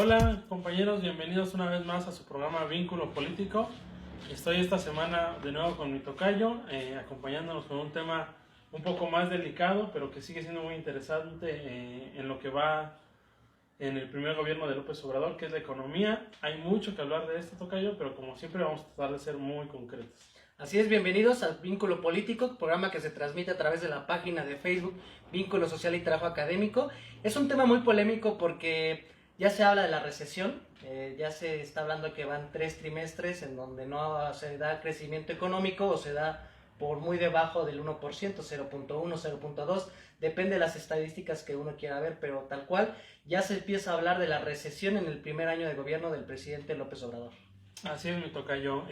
Hola compañeros, bienvenidos una vez más a su programa Vínculo Político. Estoy esta semana de nuevo con mi tocayo, acompañándonos con un tema un poco más delicado, pero que sigue siendo muy interesante en lo que va en el primer gobierno de López Obrador, que es la economía. Hay mucho que hablar de esto, tocayo, pero como siempre vamos a tratar de ser muy concretos. Así es, bienvenidos al Vínculo Político, programa que se transmite a través de la página de Facebook Vínculo Social y Trabajo Académico. Es un tema muy polémico porque ya se habla de la recesión, ya se está hablando de que van 3 trimestres en donde no se da crecimiento económico o se da por muy debajo del 1%, 0.1, 0.2, depende de las estadísticas que uno quiera ver, pero tal cual ya se empieza a hablar de la recesión en el primer año de gobierno del presidente López Obrador. Así es, mi tocayo.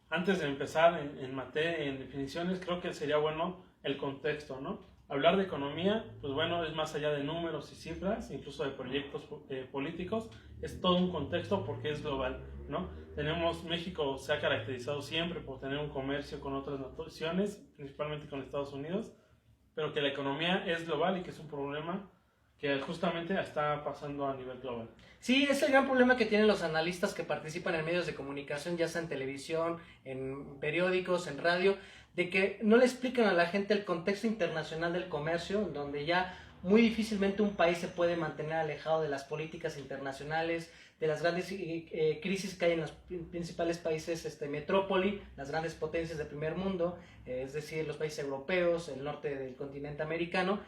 Antes de empezar en materia, en definiciones, creo que sería bueno el contexto, ¿no? Hablar de economía, pues bueno, es más allá de números y cifras, incluso de proyectos políticos, es todo un contexto porque es global, ¿no? México se ha caracterizado siempre por tener un comercio con otras naciones, principalmente con Estados Unidos, pero que la economía es global y que es un problema que justamente está pasando a nivel global. Sí, es el gran problema que tienen los analistas que participan en medios de comunicación, ya sea en televisión, en periódicos, en radio, de que no le explican a la gente el contexto internacional del comercio, donde ya muy difícilmente un país se puede mantener alejado de las políticas internacionales, de las grandes crisis que hay en los principales países metrópoli, las grandes potencias del primer mundo, es decir, los países europeos, el norte del continente americano.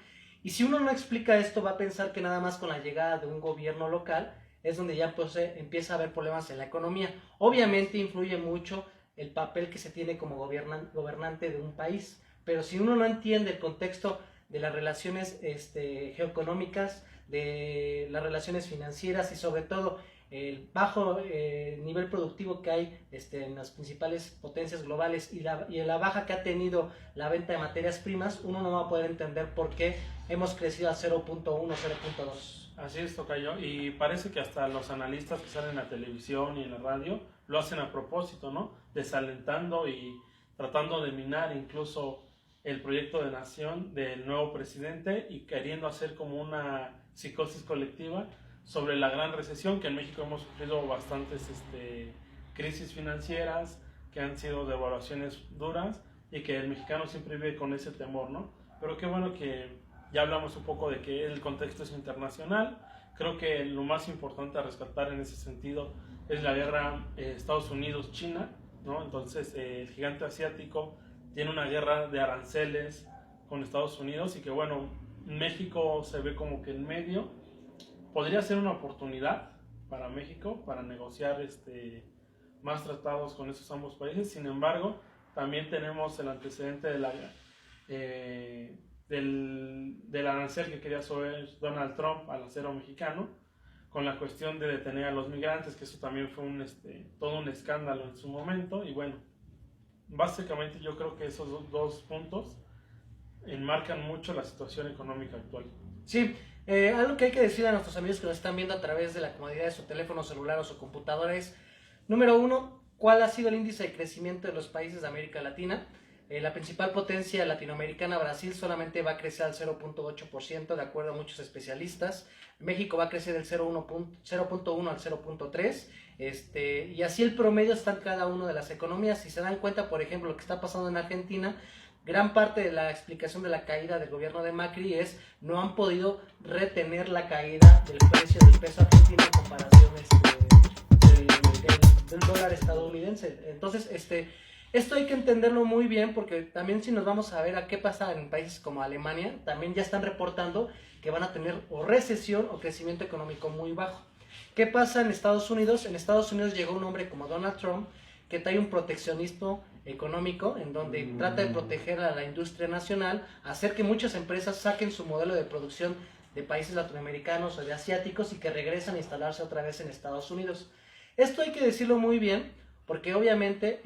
Y si uno no explica esto, va a pensar que nada más con la llegada de un gobierno local es donde ya pues, empieza a haber problemas en la economía. Obviamente influye mucho el papel que se tiene como gobernante de un país, pero si uno no entiende el contexto de las relaciones geoeconómicas, de las relaciones financieras y sobre todo el bajo nivel productivo que hay en las principales potencias globales y la baja que ha tenido la venta de materias primas, uno no va a poder entender por qué hemos crecido a 0.1, 0.2. Así es, tocayo, y parece que hasta los analistas que salen en la televisión y en la radio lo hacen a propósito, ¿no? Desalentando y tratando de minar incluso el proyecto de nación del nuevo presidente y queriendo hacer como una psicosis colectiva sobre la gran recesión, que en México hemos sufrido bastantes crisis financieras, que han sido devaluaciones duras y que el mexicano siempre vive con ese temor, ¿no? Pero qué bueno que ya hablamos un poco de que el contexto es internacional. Creo que lo más importante a rescatar en ese sentido es la guerra Estados Unidos-China, ¿no? Entonces el gigante asiático tiene una guerra de aranceles con Estados Unidos y que bueno, México se ve como que en medio. Podría ser una oportunidad para México para negociar más tratados con esos ambos países. Sin embargo, también tenemos el antecedente de del arancel que quería subir Donald Trump al acero mexicano, con la cuestión de detener a los migrantes, que eso también fue todo un escándalo en su momento. Y bueno, básicamente yo creo que esos dos puntos enmarcan mucho la situación económica actual. Sí, algo que hay que decir a nuestros amigos que nos están viendo a través de la comodidad de su teléfono celular o su computadora es, número uno, ¿cuál ha sido el índice de crecimiento de los países de América Latina? La principal potencia latinoamericana, Brasil, solamente va a crecer al 0.8%, de acuerdo a muchos especialistas. México va a crecer del 0.1 al 0.3%, y así el promedio está en cada una de las economías. Si se dan cuenta, por ejemplo, lo que está pasando en Argentina, gran parte de la explicación de la caída del gobierno de Macri es no han podido retener la caída del precio del peso argentino en comparación del dólar estadounidense. Entonces, esto hay que entenderlo muy bien porque también si nos vamos a ver a qué pasa en países como Alemania, también ya están reportando que van a tener o recesión o crecimiento económico muy bajo. ¿Qué pasa en Estados Unidos? En Estados Unidos llegó un hombre como Donald Trump que trae un proteccionismo económico en donde trata de proteger a la industria nacional, hacer que muchas empresas saquen su modelo de producción de países latinoamericanos o de asiáticos y que regresen a instalarse otra vez en Estados Unidos. Esto hay que decirlo muy bien porque obviamente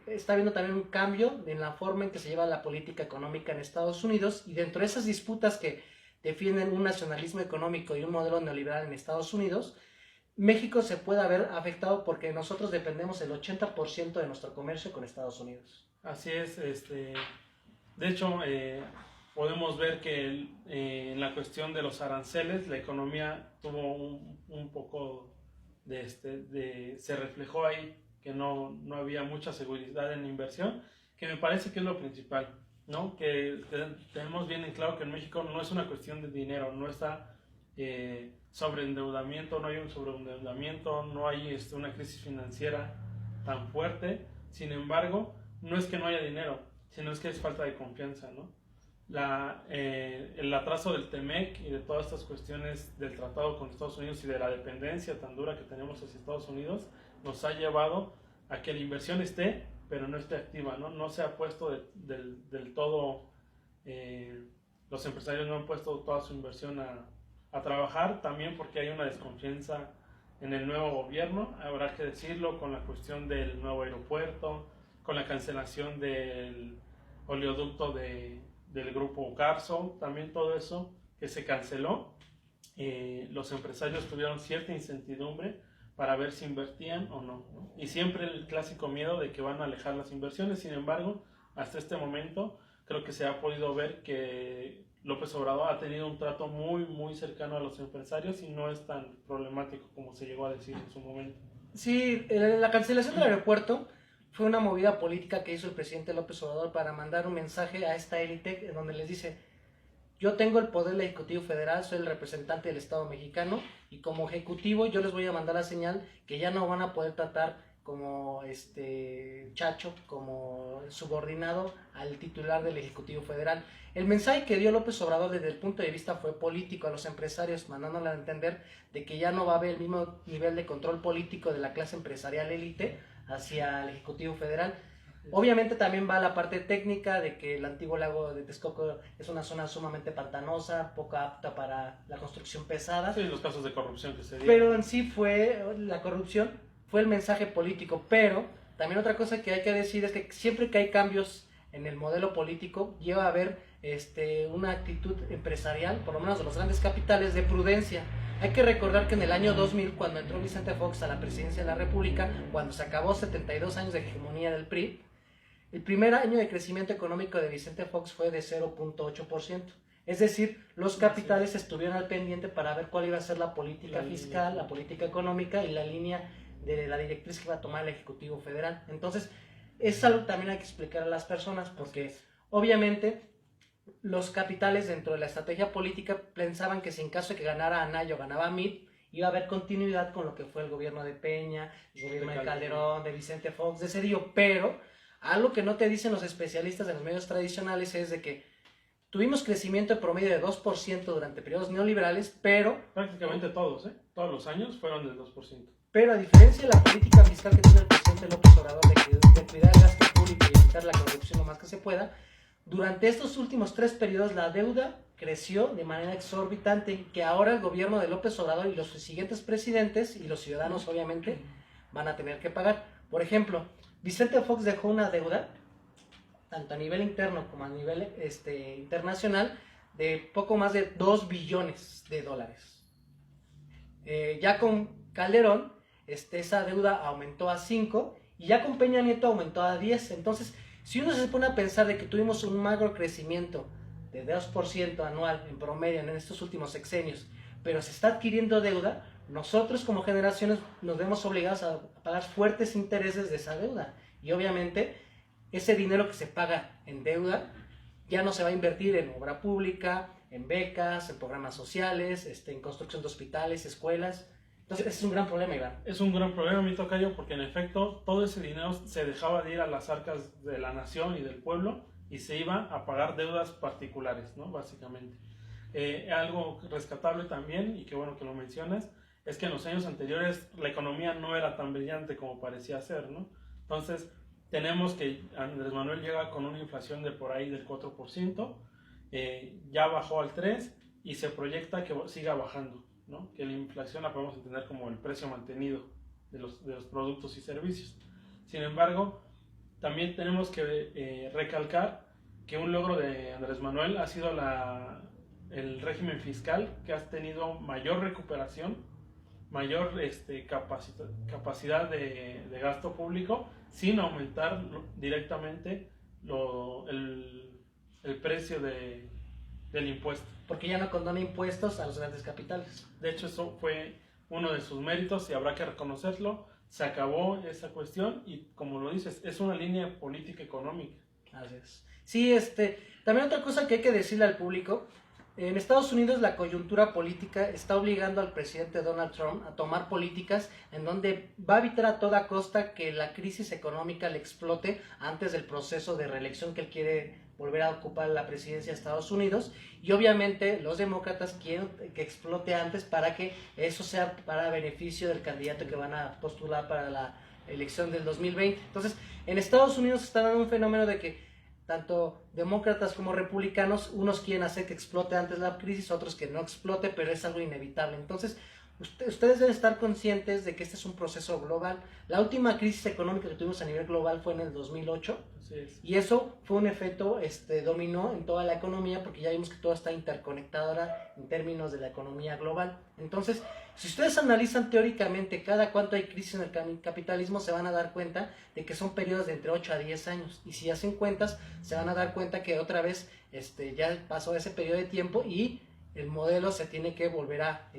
está habiendo también un cambio en la forma en que se lleva la política económica en Estados Unidos y dentro de esas disputas que defienden un nacionalismo económico y un modelo neoliberal en Estados Unidos, México se puede haber afectado porque nosotros dependemos el 80% de nuestro comercio con Estados Unidos. Así es, de hecho, podemos ver que en la cuestión de los aranceles, la economía tuvo un poco se reflejó ahí que no había mucha seguridad en la inversión, que me parece que es lo principal, ¿no? Que tenemos bien en claro que en México no es una cuestión de dinero, no está sobreendeudamiento, no hay un sobreendeudamiento, no hay una crisis financiera tan fuerte. Sin embargo, no es que no haya dinero, sino es que es falta de confianza, ¿no? El atraso del TEMEC y de todas estas cuestiones del tratado con Estados Unidos y de la dependencia tan dura que tenemos hacia Estados Unidos nos ha llevado a que la inversión esté, pero no esté activa, no se ha puesto del todo, los empresarios no han puesto toda su inversión a trabajar, también porque hay una desconfianza en el nuevo gobierno, habrá que decirlo, con la cuestión del nuevo aeropuerto, con la cancelación del oleoducto del grupo Carso, también todo eso que se canceló, los empresarios tuvieron cierta incertidumbre para ver si invertían o no, ¿no? Y siempre el clásico miedo de que van a alejar las inversiones. Sin embargo, hasta este momento creo que se ha podido ver que López Obrador ha tenido un trato muy, muy cercano a los empresarios y no es tan problemático como se llegó a decir en su momento. Sí, la cancelación del aeropuerto fue una movida política que hizo el presidente López Obrador para mandar un mensaje a esta élite en donde les dice: yo tengo el poder ejecutivo federal, soy el representante del Estado mexicano y como ejecutivo yo les voy a mandar la señal que ya no van a poder tratar como chacho, como subordinado al titular del Ejecutivo Federal. El mensaje que dio López Obrador desde el punto de vista fue político a los empresarios, mandándole a entender de que ya no va a haber el mismo nivel de control político de la clase empresarial élite hacia el Ejecutivo Federal. Obviamente también va la parte técnica de que el antiguo lago de Texcoco es una zona sumamente pantanosa, poco apta para la construcción pesada. Sí, los casos de corrupción que se dieron. Pero en sí la corrupción fue el mensaje político. Pero también otra cosa que hay que decir es que siempre que hay cambios en el modelo político, lleva a haber una actitud empresarial, por lo menos de los grandes capitales, de prudencia. Hay que recordar que en el año 2000, cuando entró Vicente Fox a la presidencia de la República, cuando se acabó 72 años de hegemonía del PRI, el primer año de crecimiento económico de Vicente Fox fue de 0.8%. Es decir, los capitales estuvieron al pendiente para ver cuál iba a ser la política fiscal, la política económica y la línea de la directriz que iba a tomar el Ejecutivo Federal. Entonces, es algo que también hay que explicar a las personas, porque obviamente los capitales dentro de la estrategia política pensaban que si en caso de que ganara Anaya o ganaba Mitt, iba a haber continuidad con lo que fue el gobierno de Peña, el gobierno de Calderón, de Vicente Fox, de Cedillo, pero algo que no te dicen los especialistas de los medios tradicionales es de que tuvimos crecimiento de promedio de 2% durante periodos neoliberales, pero prácticamente todos, todos los años fueron del 2%. Pero a diferencia de la política fiscal que tiene el presidente López Obrador de cuidar el gasto público y evitar la corrupción lo más que se pueda, durante estos últimos 3 periodos la deuda creció de manera exorbitante, que ahora el gobierno de López Obrador y los siguientes presidentes y los ciudadanos obviamente van a tener que pagar. Por ejemplo, Vicente Fox dejó una deuda, tanto a nivel interno como a nivel internacional, de poco más de 2 billones de dólares. Ya con Calderón, esa deuda aumentó a 5 y ya con Peña Nieto aumentó a 10. Entonces, si uno se pone a pensar de que tuvimos un magro crecimiento de 2% anual en promedio en estos últimos sexenios, pero se está adquiriendo deuda, nosotros como generaciones nos vemos obligados a pagar fuertes intereses de esa deuda. Y obviamente ese dinero que se paga en deuda ya no se va a invertir en obra pública, en becas, en programas sociales, en construcción de hospitales, escuelas. Entonces ese es un gran problema, Iván. Es un gran problema, mi tocayo, porque en efecto todo ese dinero se dejaba de ir a las arcas de la nación y del pueblo y se iba a pagar deudas particulares, ¿no? Básicamente. Algo rescatable también, y qué bueno que lo mencionas, es que en los años anteriores la economía no era tan brillante como parecía ser, ¿no? Entonces, tenemos que Andrés Manuel llega con una inflación de por ahí del 4%, ya bajó al 3% y se proyecta que siga bajando, ¿no? Que la inflación la podemos entender como el precio mantenido de los productos y servicios. Sin embargo, también tenemos que recalcar que un logro de Andrés Manuel ha sido el régimen fiscal, que ha tenido mayor recuperación, mayor capacidad de gasto público sin aumentar directamente el precio de del impuesto. Porque ya no condona impuestos a los grandes capitales. De hecho, eso fue uno de sus méritos y habrá que reconocerlo. Se acabó esa cuestión y, como lo dices, es una línea política económica. Así es. Sí, también otra cosa que hay que decirle al público, en Estados Unidos la coyuntura política está obligando al presidente Donald Trump a tomar políticas en donde va a evitar a toda costa que la crisis económica le explote antes del proceso de reelección que él quiere volver a ocupar la presidencia de Estados Unidos, y obviamente los demócratas quieren que explote antes para que eso sea para beneficio del candidato que van a postular para la elección del 2020. Entonces, en Estados Unidos se está dando un fenómeno de que tanto demócratas como republicanos, unos quieren hacer que explote antes la crisis, otros que no explote, pero es algo inevitable. Entonces, ustedes deben estar conscientes de que este es un proceso global. La última crisis económica que tuvimos a nivel global fue en el 2008. Así es. Y eso fue un efecto dominó en toda la economía, porque ya vimos que todo está interconectado ahora en términos de la economía global. Entonces, si ustedes analizan teóricamente cada cuánto hay crisis en el capitalismo, se van a dar cuenta de que son periodos de entre 8 a 10 años. Y si hacen cuentas, se van a dar cuenta que otra vez ya pasó ese periodo de tiempo y el modelo se tiene que volver a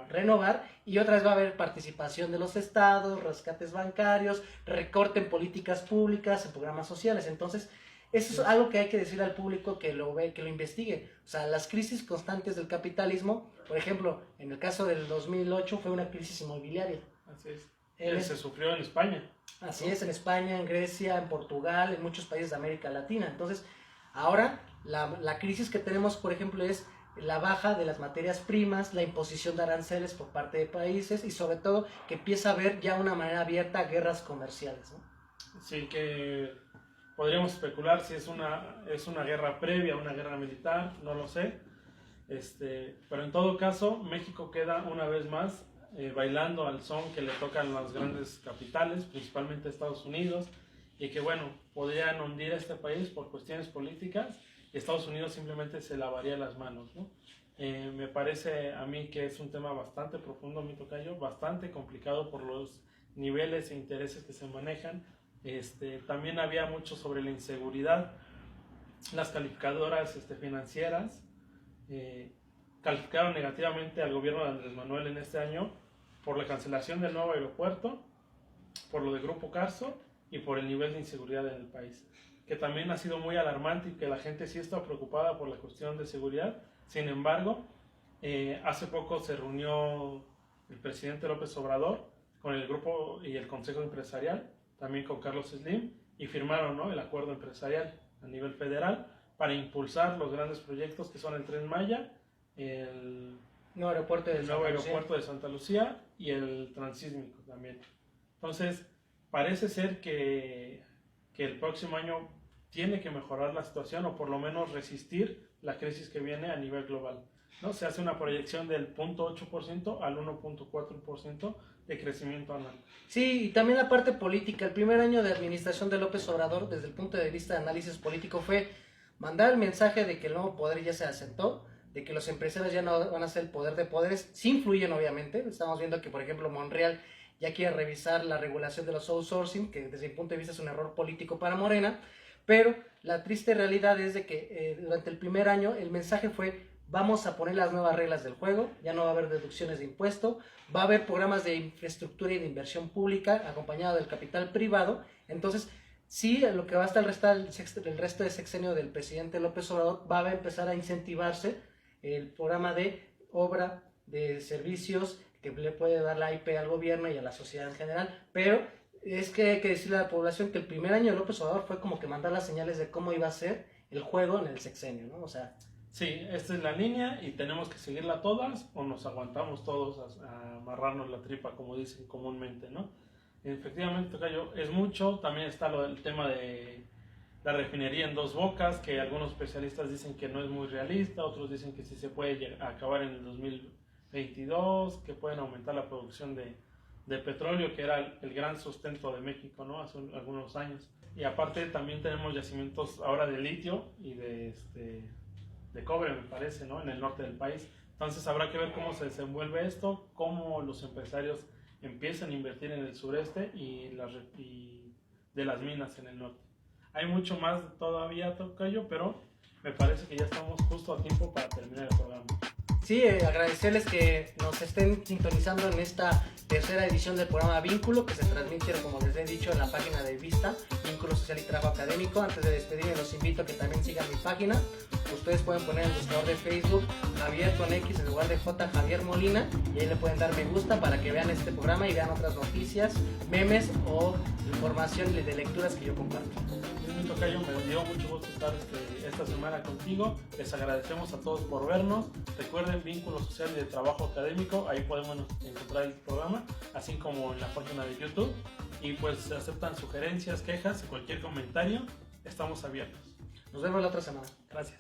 renovar, y otra vez va a haber participación de los estados, rescates bancarios, recorte en políticas públicas, en programas sociales. Entonces, eso es algo que hay que decirle al público que lo ve, que lo investigue. O sea, las crisis constantes del capitalismo, por ejemplo, en el caso del 2008 fue una crisis inmobiliaria. Así es. Se sufrió en España. Así es, en España, en Grecia, en Portugal, en muchos países de América Latina. Entonces, ahora la crisis que tenemos, por ejemplo, es la baja de las materias primas, la imposición de aranceles por parte de países, y sobre todo que empieza a haber ya una manera abierta guerras comerciales, ¿no? Sí, que podríamos especular si es una guerra previa, una guerra militar, no lo sé. Pero en todo caso, México queda una vez más bailando al son que le tocan las grandes capitales, principalmente Estados Unidos, y que bueno, podrían hundir a este país por cuestiones políticas, y Estados Unidos simplemente se lavaría las manos, ¿no? Me parece a mí que es un tema bastante profundo, mi tocayo, bastante complicado por los niveles e intereses que se manejan. También había mucho sobre la inseguridad. Las calificadoras financieras calificaron negativamente al gobierno de Andrés Manuel en este año por la cancelación del nuevo aeropuerto, por lo de Grupo Carso y por el nivel de inseguridad en el país, que también ha sido muy alarmante y que la gente sí está preocupada por la cuestión de seguridad. Sin embargo, hace poco se reunió el presidente López Obrador con el grupo y el consejo empresarial, también con Carlos Slim, y firmaron, ¿no?, el acuerdo empresarial a nivel federal para impulsar los grandes proyectos que son el Tren Maya, el nuevo aeropuerto de Santa Lucía y el transísmico también. Entonces, parece ser que el próximo año tiene que mejorar la situación, o por lo menos resistir la crisis que viene a nivel global, ¿no? Se hace una proyección del 0.8% al 1.4% de crecimiento anual. Sí, y también la parte política. El primer año de administración de López Obrador, desde el punto de vista de análisis político, fue mandar el mensaje de que el nuevo poder ya se asentó, de que los empresarios ya no van a ser el poder de poderes. Sí influyen, obviamente. Estamos viendo que, por ejemplo, Monreal ya quiere revisar la regulación de los outsourcing, que desde mi punto de vista es un error político para Morena, pero la triste realidad es de que durante el primer año el mensaje fue: vamos a poner las nuevas reglas del juego, ya no va a haber deducciones de impuesto, va a haber programas de infraestructura y de inversión pública acompañado del capital privado. Entonces, sí, lo que va hasta el resto de sexenio del presidente López Obrador va a empezar a incentivarse el programa de obra, de servicios, que le puede dar la IP al gobierno y a la sociedad en general, pero es que hay que decirle a la población que el primer año de López Obrador fue como que mandar las señales de cómo iba a ser el juego en el sexenio, ¿no? O sea... Sí, esta es la línea y tenemos que seguirla todas, o nos aguantamos todos a amarrarnos la tripa, como dicen comúnmente, ¿no? Efectivamente, Tocayo, es mucho. También está el tema de la refinería en Dos Bocas, que algunos especialistas dicen que no es muy realista, otros dicen que sí se puede acabar en el 2022, que pueden aumentar la producción de petróleo, que era el gran sustento de México, ¿no?, hace algunos años. Y aparte también tenemos yacimientos ahora de litio y de cobre, me parece, ¿no?, en el norte del país. Entonces habrá que ver cómo se desenvuelve esto, cómo los empresarios empiezan a invertir en el sureste y de las minas en el norte. Hay mucho más todavía, Tocayo, pero me parece que ya estamos justo justo a tiempo para terminar el programa. Sí, agradecerles que nos estén sintonizando en esta tercera edición del programa Vínculo, que se transmite, como les he dicho, en la página de Vista, Vínculo Social y Trabajo Académico. Antes de despedirme, los invito a que también sigan mi página. Ustedes pueden poner en el buscador de Facebook Javier con X en lugar de J, Javier Molina, y ahí le pueden dar me gusta para que vean este programa y vean otras noticias, memes o información de lecturas que yo comparto. Tocayo, me dio mucho gusto estar esta semana contigo. Les agradecemos a todos por vernos. Recuerden Vínculo Social y de Trabajo Académico, ahí podemos encontrar el programa, así como en la página de YouTube. Y pues se aceptan sugerencias, quejas, cualquier comentario, estamos abiertos. Nos vemos la otra semana. Gracias.